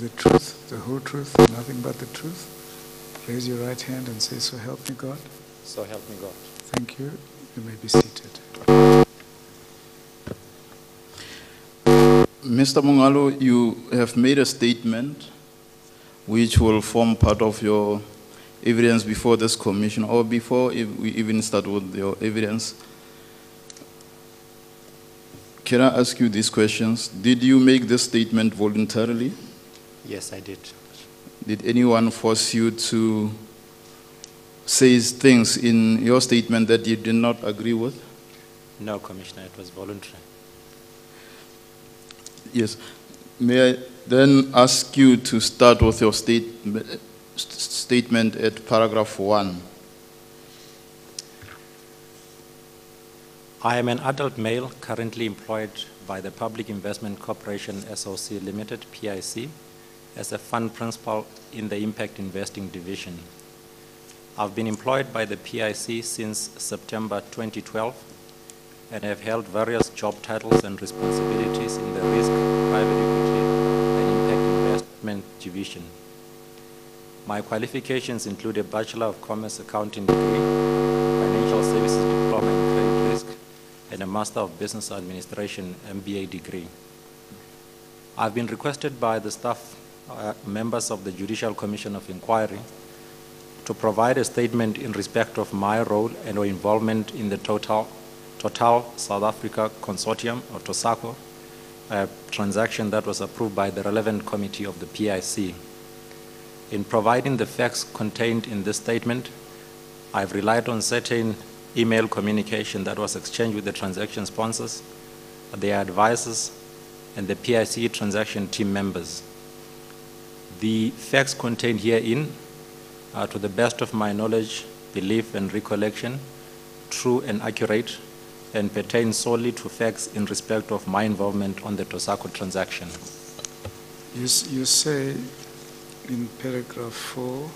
the truth, the whole truth, nothing but the truth? Raise your right hand and say, so help me God. So help me God. Thank you. You may be seated. Mr. Mungalo, you have made a statement which will form part of your evidence before this commission, or before we even start with your evidence. Can I ask you these questions? Did you make this statement voluntarily? Yes, I did. Did anyone force you to say things in your statement that you did not agree with? No, Commissioner, it was voluntary. Yes. May I then ask you to start with your statement at paragraph 1. I am an adult male currently employed by the Public Investment Corporation SOC Limited, PIC, as a fund principal in the Impact Investing Division. I've been employed by the PIC since September 2012 and have held various job titles and responsibilities in the risk, private equity, and impact investment division. My qualifications include a Bachelor of Commerce Accounting degree, Financial Services Diploma in Credit Risk, and a Master of Business Administration MBA degree. I've been requested by the staff members of the Judicial Commission of Inquiry to provide a statement in respect of my role and or involvement in the Total South Africa Consortium, or TOSACO, a transaction that was approved by the relevant committee of the PIC. In providing the facts contained in this statement, I've relied on certain email communication that was exchanged with the transaction sponsors, their advisors, and the PIC transaction team members. The facts contained herein are, to the best of my knowledge, belief, and recollection, true and accurate, and pertain solely to facts in respect of my involvement on the TOSACO transaction. You say in paragraph 4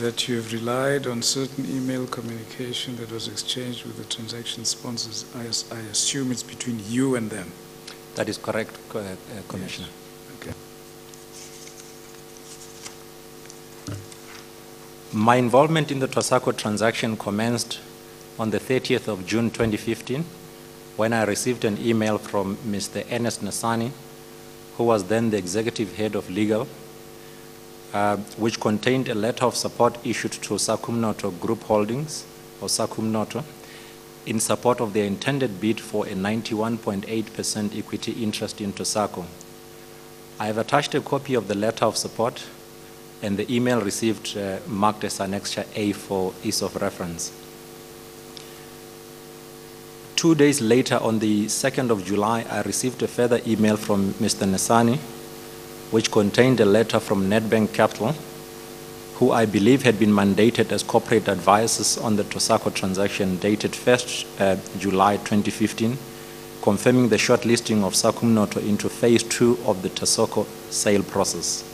that you have relied on certain email communication that was exchanged with the transaction sponsors. I assume it's between you and them. That is correct, Commissioner. Yes. Okay. My involvement in the TOSACO transaction commenced on the 30th of June 2015, when I received an email from Mr. Ernest Nasani, who was then the executive head of legal, which contained a letter of support issued to Sakumo Group Holdings, or Sakumo, in support of their intended bid for a 91.8% equity interest in TOSACO. I have attached a copy of the letter of support, and the email received marked as Annexure A for ease of reference. 2 days later, on the 2nd of July, I received a further email from Mr. Nasani, which contained a letter from Nedbank Capital, who I believe had been mandated as corporate advisors on the TOSACO transaction dated 1st July 2015, confirming the shortlisting of Sakumo into phase 2 of the TOSACO sale process.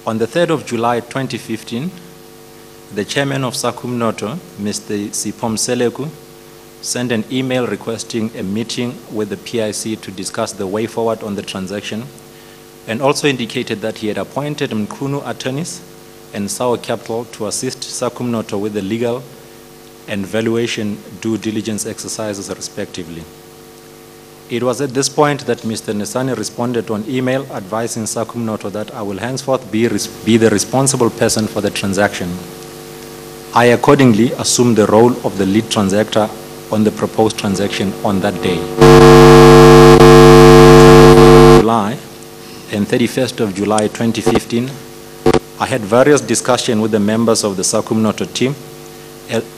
On the 3rd of July 2015, the chairman of Sakumo, Mr. Sipom Seleku, sent an email requesting a meeting with the PIC to discuss the way forward on the transaction, and also indicated that he had appointed Mkunu attorneys and Sao Capital to assist Sakumo with the legal and valuation due diligence exercises respectively. It was at this point that Mr. Nesani responded on email advising Sakumo that I will henceforth be the responsible person for the transaction. I accordingly assumed the role of the lead transactor on the proposed transaction on that day. July and 31st of July 2015, I had various discussions with the members of the Sakumo team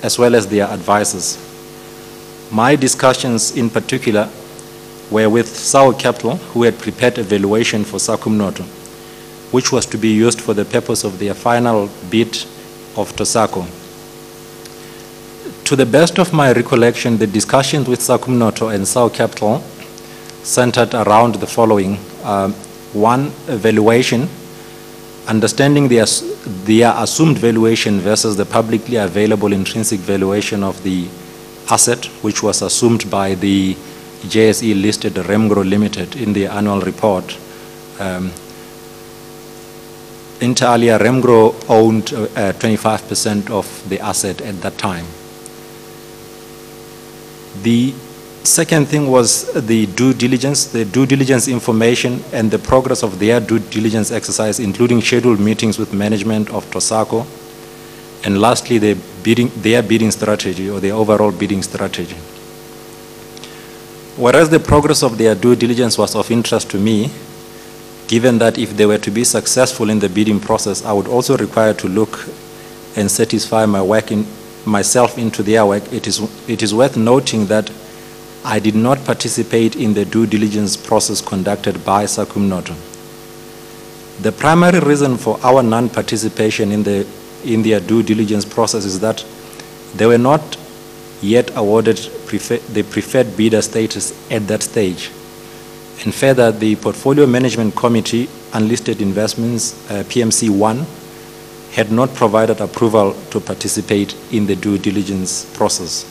as well as their advisors. My discussions in particular were with Sao Capital, who had prepared a valuation for Sakumo, which was to be used for the purpose of their final bid of TOSACO. To the best of my recollection, the discussions with Sakumo and Sao Capital centered around the following. One, valuation, understanding their assumed valuation versus the publicly available intrinsic valuation of the asset, which was assumed by the JSE listed Remgro Limited in the annual report Inter alia, Remgro owned 25% of the asset at that time. The second thing was the due diligence information and the progress of their due diligence exercise, including scheduled meetings with management of Tosako, and lastly, their bidding strategy or their overall bidding strategy. Whereas the progress of their due diligence was of interest to me, given that if they were to be successful in the bidding process, I would also require to look and satisfy myself into their work. It is worth noting that I did not participate in the due diligence process conducted by Sakumo. The primary reason for our non-participation in their due diligence process is that they were not yet awarded the preferred bidder status at that stage. And further, the Portfolio Management Committee, Unlisted Investments, PMC1, had not provided approval to participate in the due diligence process.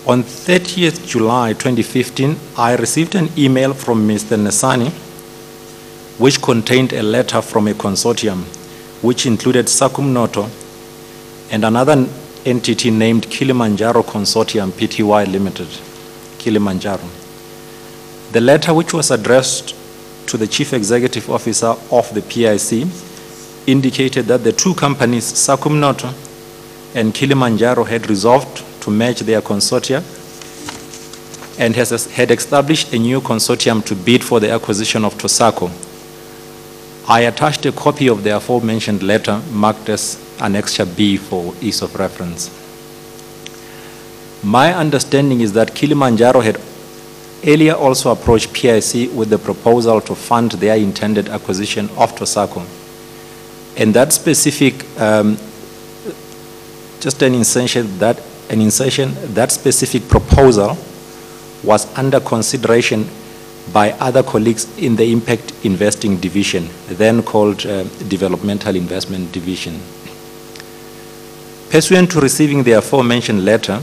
On 30th July 2015, I received an email from Mr. Nesani, which contained a letter from a consortium, which included Sakumo and another entity named Kilimanjaro Consortium Pty Limited, Kilimanjaro. The letter, which was addressed to the Chief Executive Officer of the PIC, indicated that the two companies, Sakumo and Kilimanjaro, had resolved to merge their consortia and had established a new consortium to bid for the acquisition of Tosako. I attached a copy of the aforementioned letter marked as Annexure B for ease of reference. My understanding is that Kilimanjaro had earlier also approached PIC with the proposal to fund their intended acquisition of Tosako. And that specific, that specific proposal was under consideration by other colleagues in the Impact Investing Division, then called Developmental Investment Division. Pursuant to receiving the aforementioned letter,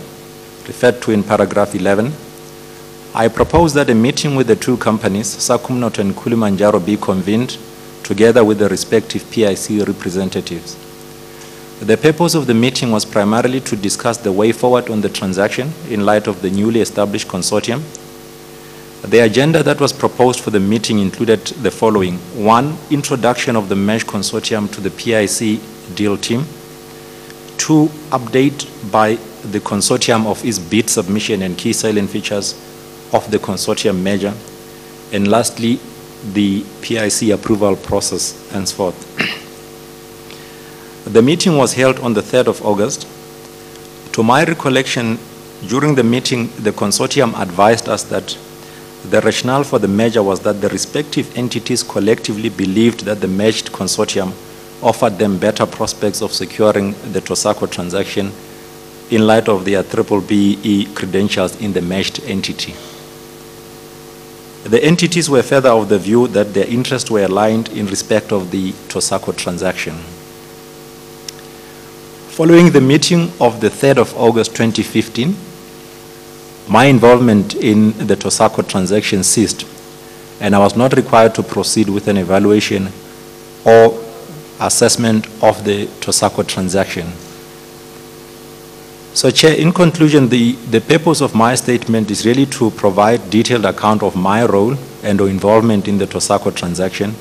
referred to in paragraph 11, I propose that a meeting with the two companies, Sakumo and Kilimanjaro, be convened together with the respective PIC representatives. The purpose of the meeting was primarily to discuss the way forward on the transaction in light of the newly established consortium. The agenda that was proposed for the meeting included the following: 1, introduction of the merged consortium to the PIC deal team; 2, update by the consortium of its bid submission and key salient features of the consortium merger; and lastly, the PIC approval process, henceforth. The meeting was held on the 3rd of August. To my recollection, during the meeting, the consortium advised us that the rationale for the merger was that the respective entities collectively believed that the merged consortium offered them better prospects of securing the Tosako transaction in light of their BBBE credentials in the merged entity. The entities were further of the view that their interests were aligned in respect of the Tosako transaction. Following the meeting of the 3rd of August 2015, my involvement in the Tosako transaction ceased, and I was not required to proceed with an evaluation or assessment of the Tosako transaction. So, Chair, in conclusion, the purpose of my statement is really to provide detailed account of my role and or involvement in the Tosako transaction.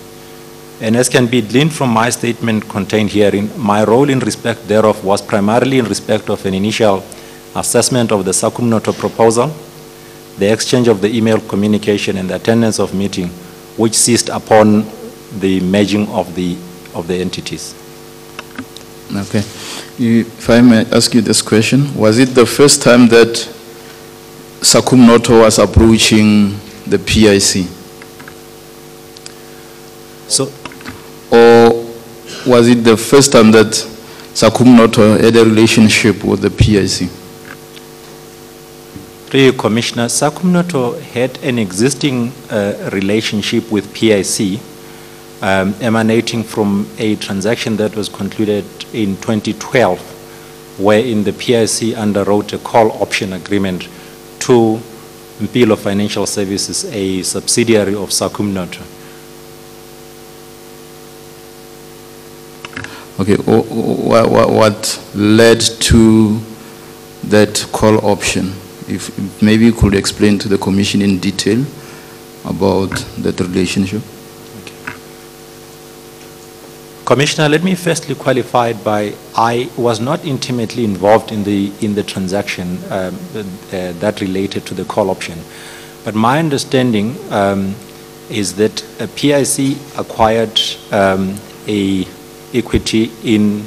And as can be gleaned from my statement contained herein, my role in respect thereof was primarily in respect of an initial assessment of the Sakumo proposal, the exchange of the email communication, and the attendance of meeting, which ceased upon the merging of the entities. Okay. If I may ask you this question, was it the first time that Sakumo was approaching the PIC? So, or was it the first time that Sakumo had a relationship with the PIC? To you, Commissioner, Sakumo had an existing relationship with PIC emanating from a transaction that was concluded in 2012, wherein the PIC underwrote a call option agreement to Mpilo Financial Services, a subsidiary of Sakumo. Okay, what led to that call option? If maybe you could explain to the Commission in detail about that relationship. Commissioner, let me firstly qualify by I was not intimately involved in the transaction that related to the call option, but my understanding is that a PIC acquired a equity in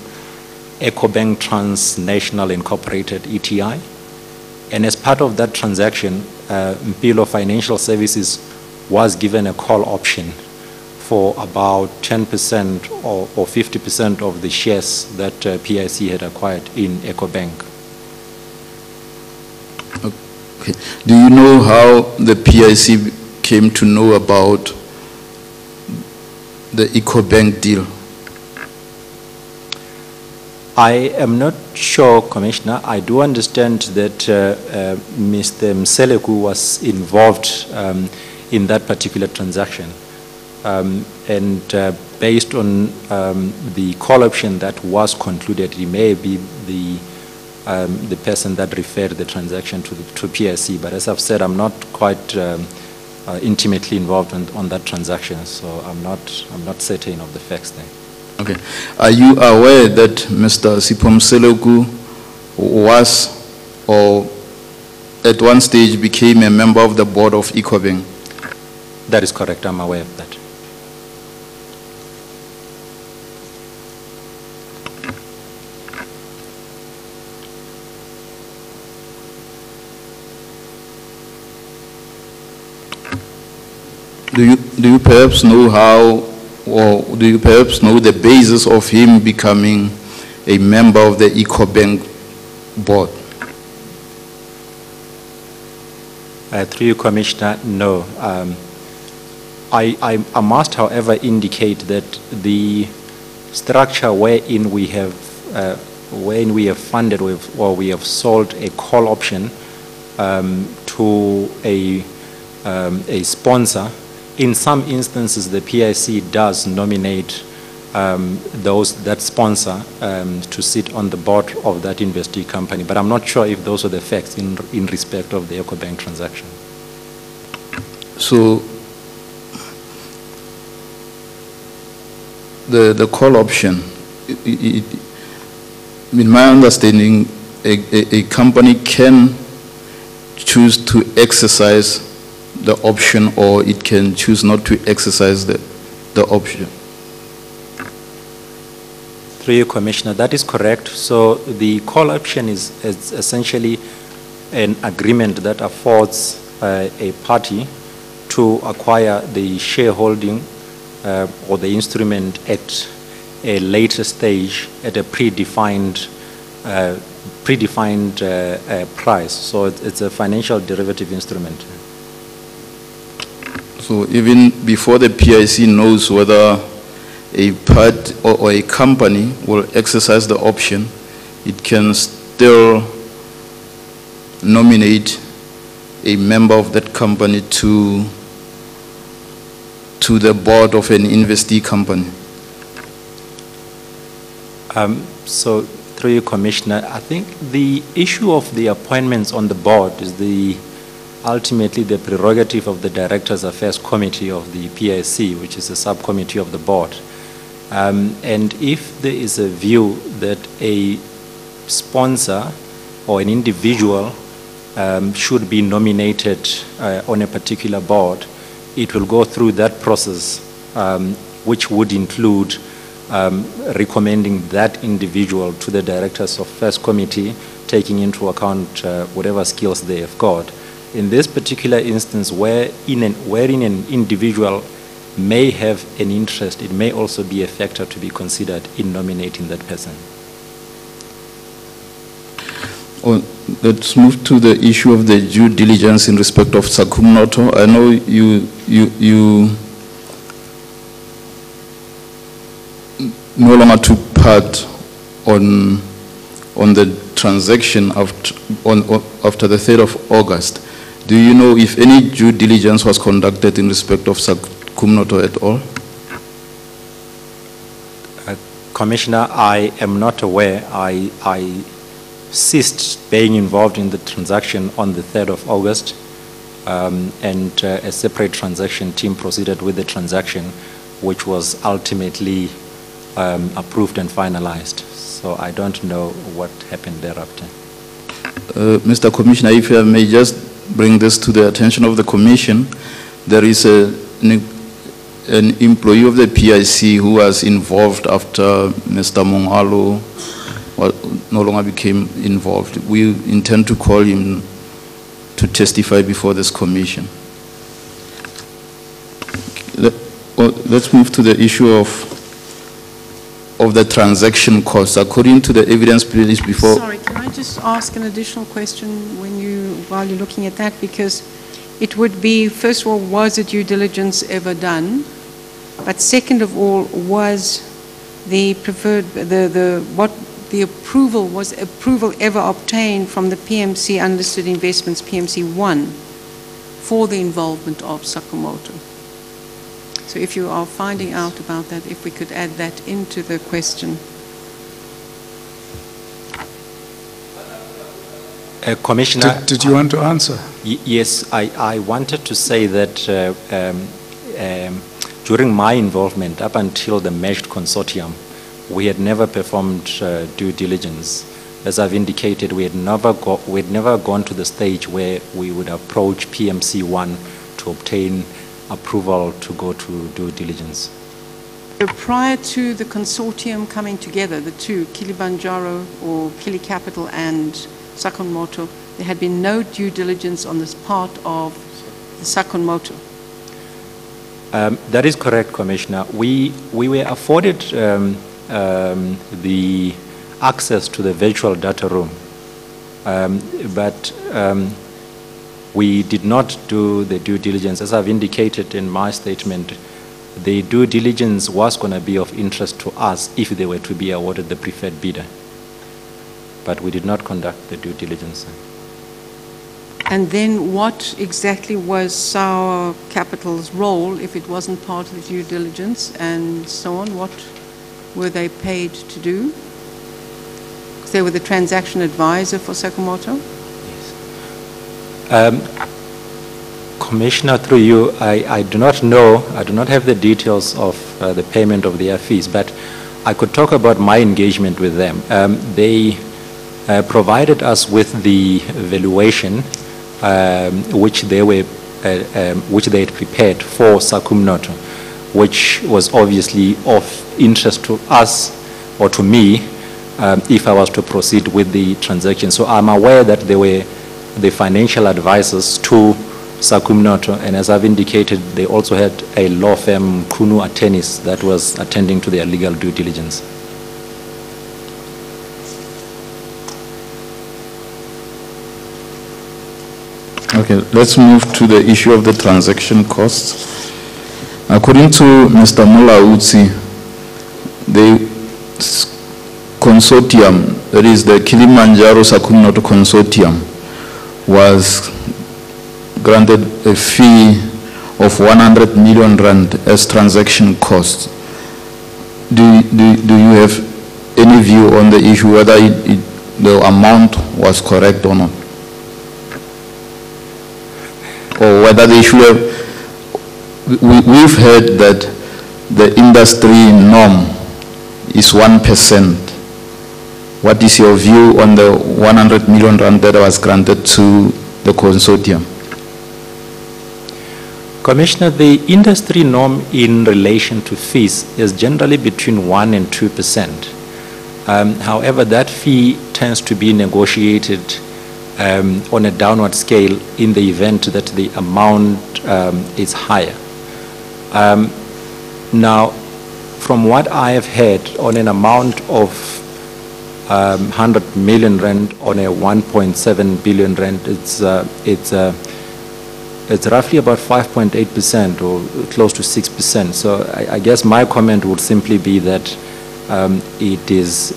EcoBank Transnational Incorporated, ETI, and as part of that transaction, Mpilo Financial Services was given a call option for about 10% or 50% of the shares that PIC had acquired in EcoBank. Okay. Do you know how the PIC came to know about the EcoBank deal? I am not sure, Commissioner. I do understand that Mr. Mseleku was involved in that particular transaction. Based on the call option that was concluded, he may be the person that referred the transaction to PIC. But as I've said, I'm not quite intimately involved on that transaction, so I'm not certain of the facts there. Okay. Are you aware that Mr. Sipho Mseleku was, or at one stage became a member of the board of EcoBank? That is correct. I'm aware of that. Do you perhaps know how, or do you perhaps know the basis of him becoming a member of the EcoBank board? Through you, Commissioner, no. I must, however, indicate that the structure wherein we have funded with, or we have sold a call option to a sponsor. In some instances, the PIC does nominate that sponsor to sit on the board of that investee company, but I'm not sure if those are the facts in respect of the EcoBank transaction. So the call option, in my understanding, a company can choose to exercise the option, or it can choose not to exercise the option. Through you, Commissioner, that is correct. So the call option is essentially an agreement that affords a party to acquire the shareholding or the instrument at a later stage at a predefined price. So it's a financial derivative instrument. So even before the PIC knows whether a part or a company will exercise the option, it can still nominate a member of that company to the board of an investee company. So through you, Commissioner, I think the issue of the appointments on the board is ultimately the prerogative of the Directors' Affairs Committee of the PIC, which is a subcommittee of the board. And if there is a view that a sponsor or an individual should be nominated on a particular board, it will go through that process, which would include recommending that individual to the Directors' Affairs Committee, taking into account whatever skills they have got. In this particular instance, wherein an individual may have an interest, it may also be a factor to be considered in nominating that person. Let's move to the issue of the due diligence in respect of Sakumo. I know you no longer took part on the transaction after the 3rd of August. Do you know if any due diligence was conducted in respect of Sakumo et al.? Commissioner, I am not aware. I ceased being involved in the transaction on the 3rd of August, and a separate transaction team proceeded with the transaction, which was ultimately approved and finalized. So I don't know what happened thereafter. Mr. Commissioner, if I may just bring this to the attention of the Commission, there is an employee of the PIC who was involved after Mr. Mongalo no longer became involved. We intend to call him to testify before this Commission. Let's move to the issue of the transaction costs. According to the evidence released before... Sorry, can I just ask an additional question while you're looking at that? Because it would be, first of all, was a due diligence ever done? But second of all, was the approval ever obtained from the PMC Unlisted Investments, PMC1, for the involvement of Sakumo? So if you are finding out about that, if we could add that into the question. Commissioner, Did you want to answer? Yes, I wanted to say that during my involvement up until the merged consortium, we had never performed due diligence. As I've indicated, we had never gone to the stage where we would approach PMC1 to obtain approval to go to due diligence. Prior to the consortium coming together, the two, Kilimanjaro or Kili Capital and Sakumo, there had been no due diligence on this part of the Sakumo. That is correct, Commissioner. We were afforded the access to the virtual data room, but we did not do the due diligence. As I've indicated in my statement, the due diligence was going to be of interest to us if they were to be awarded the preferred bidder. But we did not conduct the due diligence. And then what exactly was Sour Capital's role if it wasn't part of the due diligence and so on? What were they paid to do? Because they were the transaction advisor for Sakumo? Commissioner, through you, I do not know, I do not have the details of the payment of their fees, but I could talk about my engagement with them. They provided us with the valuation which they had prepared for Sakumo, which was obviously of interest to us or to me if I was to proceed with the transaction. So I'm aware that they were the financial advisors to Sakumo, and as I've indicated, they also had a law firm, Kunu Attorneys, that was attending to their legal due diligence. Okay, let's move to the issue of the transaction costs. According to Mr. Mulaudzi, the consortium, that is the Kilimanjaro Sakumo Consortium, was granted a fee of 100 million rand as transaction cost. Do you have any view on the issue, whether the amount was correct or not? Or whether they should have, we've heard that the industry norm is 1%. What is your view on the 100 million rand that was granted to the consortium? Commissioner, the industry norm in relation to fees is generally between 1% and 2%. However, that fee tends to be negotiated on a downward scale in the event that the amount is higher. Now, from what I have heard, on an amount of 100 million rand on a 1.7 billion rand, it's roughly about 5.8% or close to 6%. So I guess my comment would simply be that it is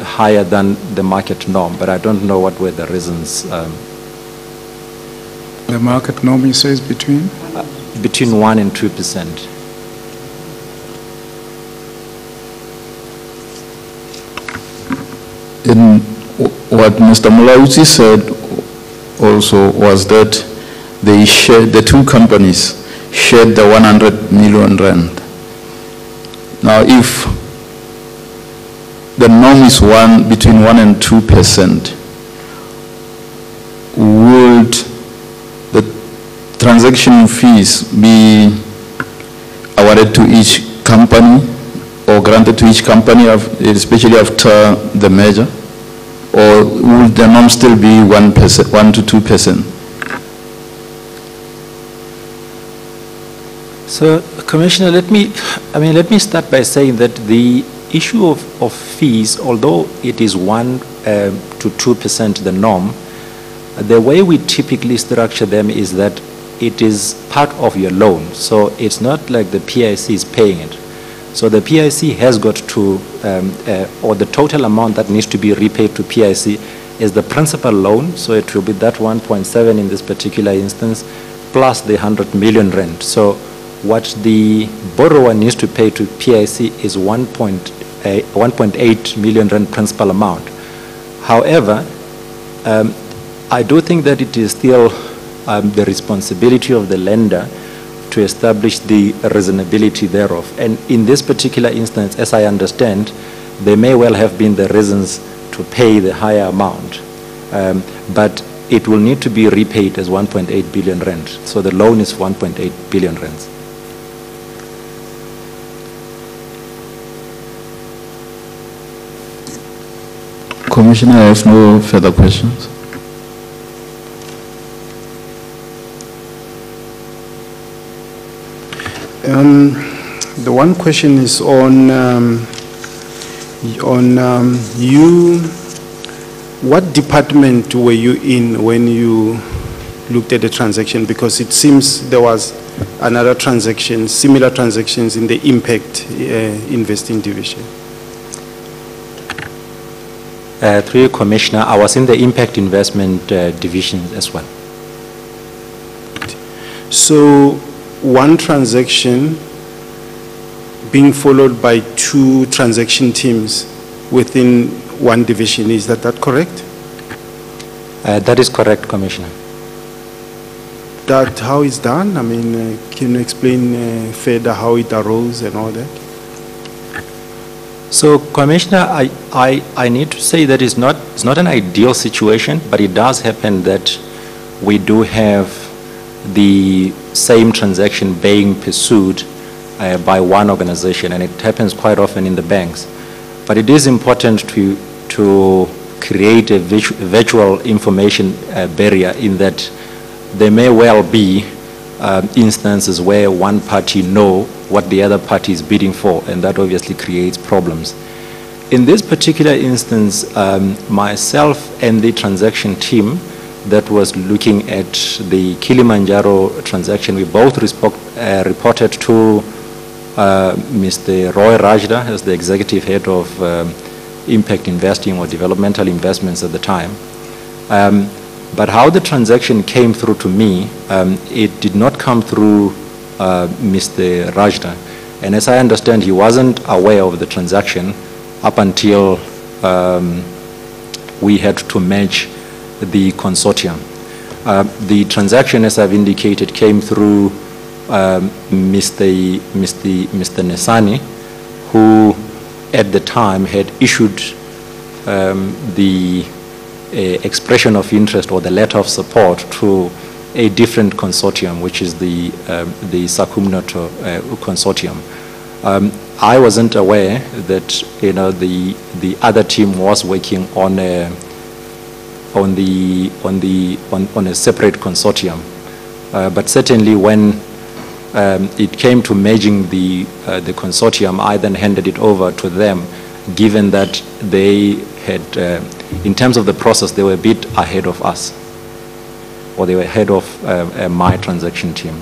higher than the market norm, but I don't know what were the reasons. The market normally says between? Between 1 and 2%. And what Mr. Mulauzi said also was that they shared, the two companies shared the 100 million rand. Now, if the norm is between 1 and 2%, would the transaction fees be awarded to each company or granted to each company, especially after the merger? Or would the norm still be 1% to 2%? So, Commissioner, let me start by saying that the issue of fees, although it is 1 to 2% the norm, the way we typically structure them is that it is part of your loan. So it's not like the PIC is paying it. So the PIC has got to, or the total amount that needs to be repaid to PIC is the principal loan. So it will be that 1.7 in this particular instance, plus the 100 million rand. So what the borrower needs to pay to PIC is 1.8 million rand principal amount. However, I do think that it is still the responsibility of the lender to establish the reasonability thereof. And in this particular instance, as I understand, there may well have been the reasons to pay the higher amount, but it will need to be repaid as 1.8 billion rand. So the loan is 1.8 billion rand. Commissioner, I have no further questions. The one question is on you. What department were you in when you looked at the transaction? Because it seems there was another transaction, similar transactions in the impact investing division. Through you, Commissioner, I was in the impact investment division as well. So one transaction being followed by two transaction teams within one division, is that correct? That is correct, Commissioner. That how it's done? I mean, can you explain further how it arose and all that? So, Commissioner, I need to say that it's not an ideal situation, but it does happen that we do have the same transaction being pursued by one organization, and it happens quite often in the banks. But it is important to create a virtual information barrier, in that there may well be instances where one party know what the other party is bidding for, and that obviously creates problems. In this particular instance, myself and the transaction team that was looking at the Kilimanjaro transaction, we both reported to Mr. Roy Rajda as the executive head of impact investing or developmental investments at the time. But how the transaction came through to me, it did not come through Mr. Rajda. And as I understand, he wasn't aware of the transaction up until we had to merge the consortium. The transaction, as I've indicated, came through Mr. Nesani, who at the time had issued the expression of interest or the letter of support to a different consortium, which is the Sakumo consortium. I wasn't aware that the other team was working on a separate consortium, but certainly when it came to merging the consortium, I then handed it over to them, given that they had, in terms of the process, they were a bit ahead of us, or they were ahead of my transaction team.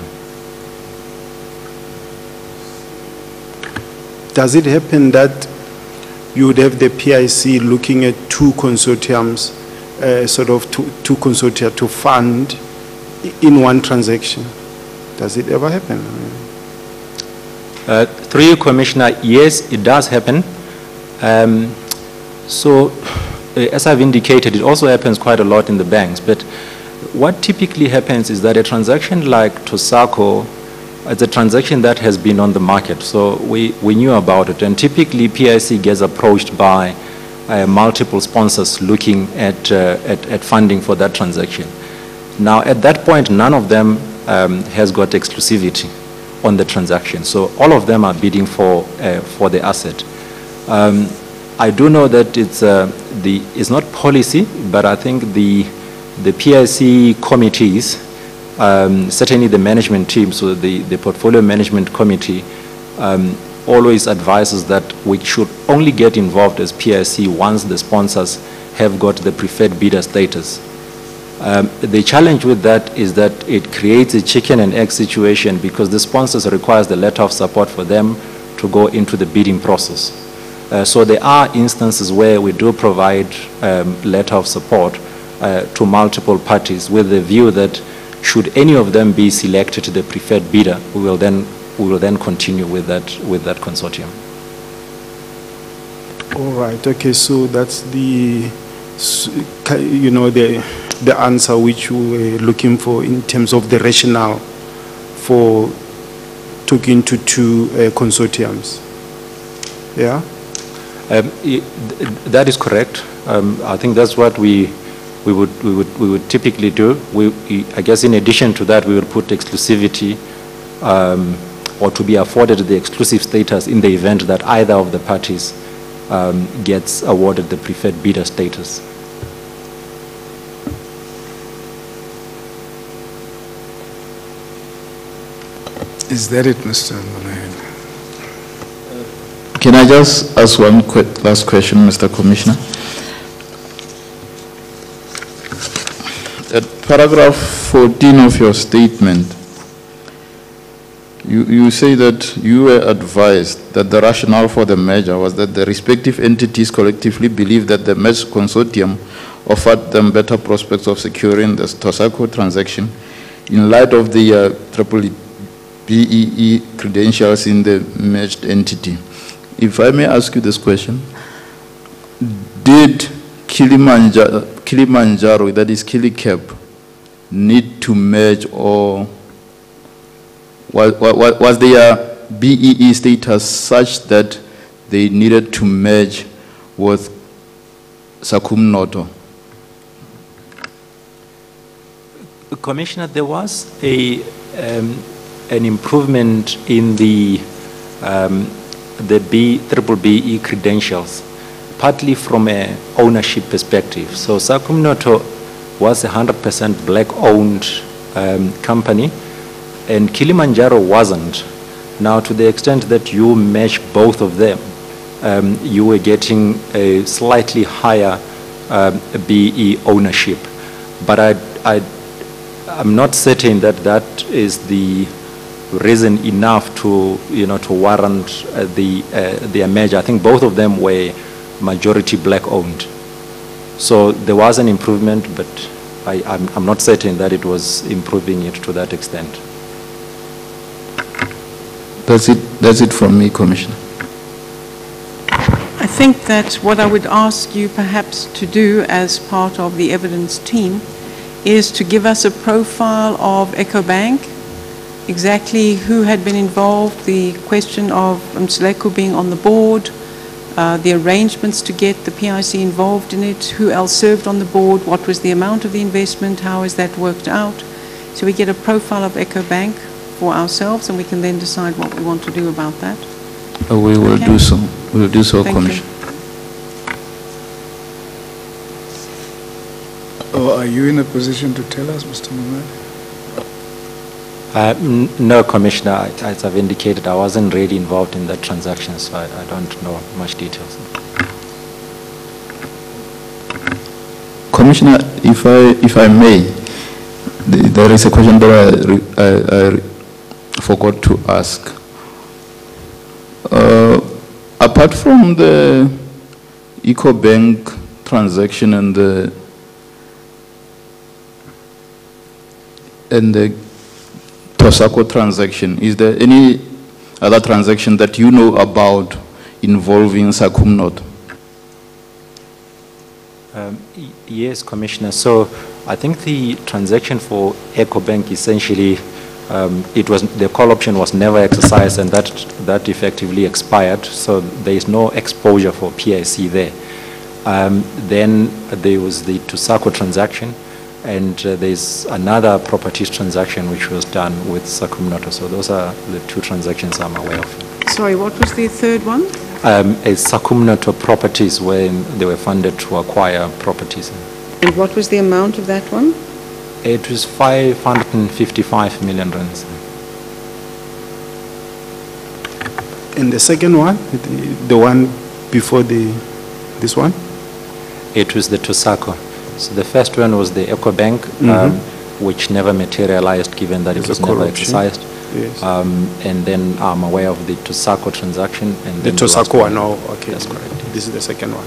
Does it happen that you would have the PIC looking at two consortiums, two consortia to fund in one transaction? Does it ever happen? Through you, Commissioner, yes, it does happen. As I've indicated, it also happens quite a lot in the banks. But what typically happens is that a transaction like Toso, it's a transaction that has been on the market. So we knew about it. And typically, PIC gets approached by multiple sponsors looking at funding for that transaction. Now, at that point, none of them has got exclusivity on the transaction. So all of them are bidding for the asset. I do know that it's not policy, but I think the PIC committees, certainly the management team, so the portfolio management committee, always advises that we should only get involved as PIC once the sponsors have got the preferred bidder status. The challenge with that is that it creates a chicken and egg situation because the sponsors requires the letter of support for them to go into the bidding process. So there are instances where we do provide letter of support to multiple parties with the view that should any of them be selected to the preferred bidder, we will then continue with that consortium. All right. Okay. So that's the answer which we were looking for in terms of the rationale for talking to two consortiums. Yeah. That is correct. I think that's what we would typically do. I guess in addition to that, we would put exclusivity or to be afforded the exclusive status in the event that either of the parties gets awarded the preferred bidder status. Is that it, Mr. Manahan? Can I just ask one last question, Mr. Commissioner? At paragraph 14 of your statement, you say that you were advised that the rationale for the merger was that the respective entities collectively believed that the merged consortium offered them better prospects of securing the Toso transaction in light of the BEE credentials in the merged entity. If I may ask you this question, did Kilimanjaro, that is Kilicap, need to merge, or was their BEE status such that they needed to merge with Sakumo? Commissioner, there was an improvement in the BEE credentials, partly from an ownership perspective. So Sakumo was a 100% black-owned company, and Kilimanjaro wasn't. Now, to the extent that you mesh both of them, you were getting a slightly higher BEE ownership. But I'm not certain that that is the reason enough to warrant their merger. I think both of them were majority black-owned. So there was an improvement, but I'm not certain that it was improving it to that extent. That's it from me, Commissioner. I think that what I would ask you perhaps to do as part of the evidence team is to give us a profile of EcoBank, exactly who had been involved, the question of Msleku being on the board, the arrangements to get the PIC involved in it, who else served on the board, what was the amount of the investment, how is that worked out. So we get a profile of EcoBank for ourselves, and we can then decide what we want to do about that. We will do so. We will do so, Thank Commissioner. Are you in a position to tell us, Mr. Mamad? No, Commissioner. As I've indicated, I wasn't really involved in that transaction, so I don't know much details. Commissioner, if I may, there is a question that I forgot to ask. Apart from the EcoBank transaction and and the Toso transaction, is there any other transaction that you know about involving Sakumo? Yes, Commissioner. So I think the transaction for EcoBank essentially, the call option was never exercised, and that effectively expired. So there is no exposure for PIC there. Then there was the Toso transaction, and there's another properties transaction which was done with Sakumo. So those are the two transactions I'm aware of. Sorry, what was the third one? A Sakumo properties when they were funded to acquire properties. And what was the amount of that one? It was 555 million rands. And the second one, the one before this one? It was the Toso. So the first one was the EcoBank, which never materialized given that it was never exercised. Yes. And then I'm aware of the Toso transaction. And The then Toso last one, oh, okay. That's correct. This is the second one.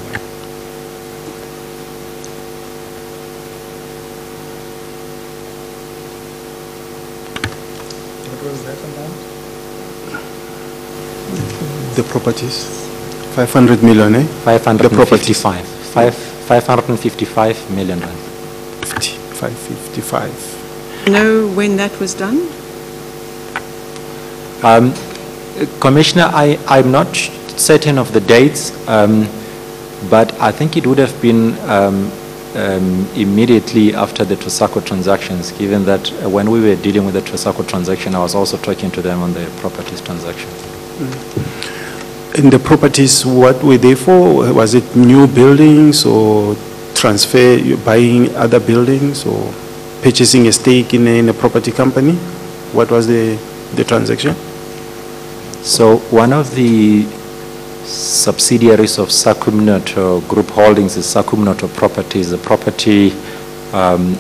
What was that amount? The properties, 500 million, eh? 555. 555 million rand. 555. Know when that was done? Commissioner, I'm not certain of the dates, but I think it would have been immediately after the Toso transactions, given that when we were dealing with the Toso transaction, I was also talking to them on the properties transaction. In the properties, what were they for? Was it new buildings or transfer, buying other buildings or purchasing a stake in a property company? What was the transaction? So one of the subsidiaries of Sakumo Group Holdings is Sakumo Properties, a property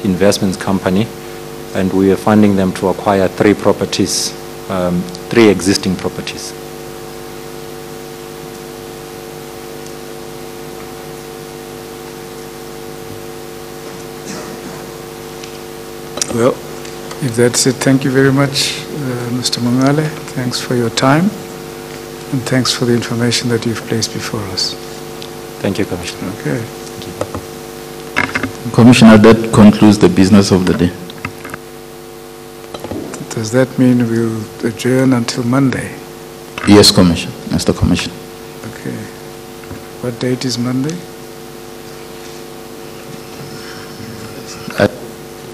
investment company, and we are funding them to acquire 3 properties, 3 existing properties. Well, if that's it, thank you very much, Mr. Mongale. Thanks for your time, and thanks for the information that you've placed before us. Thank you, Commissioner. Okay. Thank you. Commissioner, that concludes the business of the day. Does that mean we'll adjourn until Monday? Yes, Commissioner, Mr. Commissioner. Okay. What date is Monday?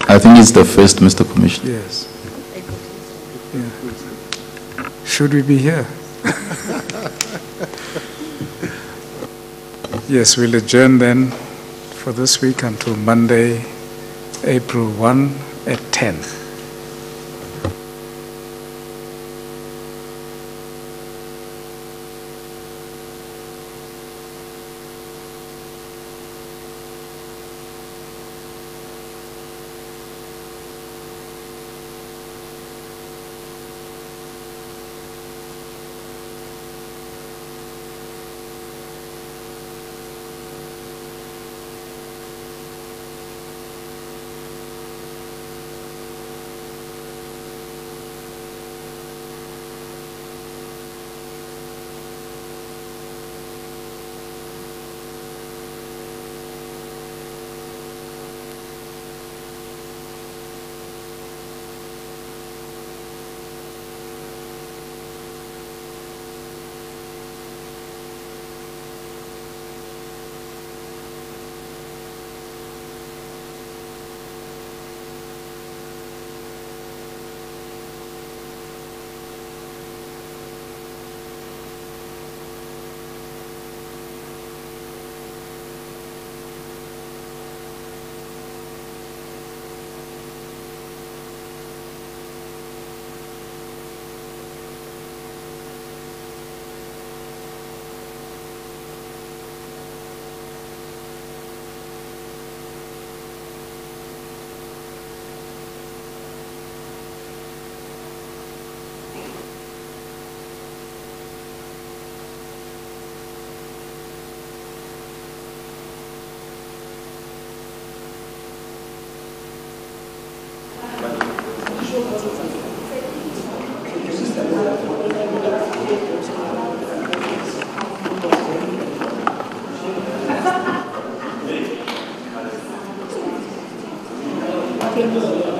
I think it's the first, Mr. Commissioner. Yes. Yeah. Should we be here? Yes, we'll adjourn then for this week until Monday, April 1 at 10. think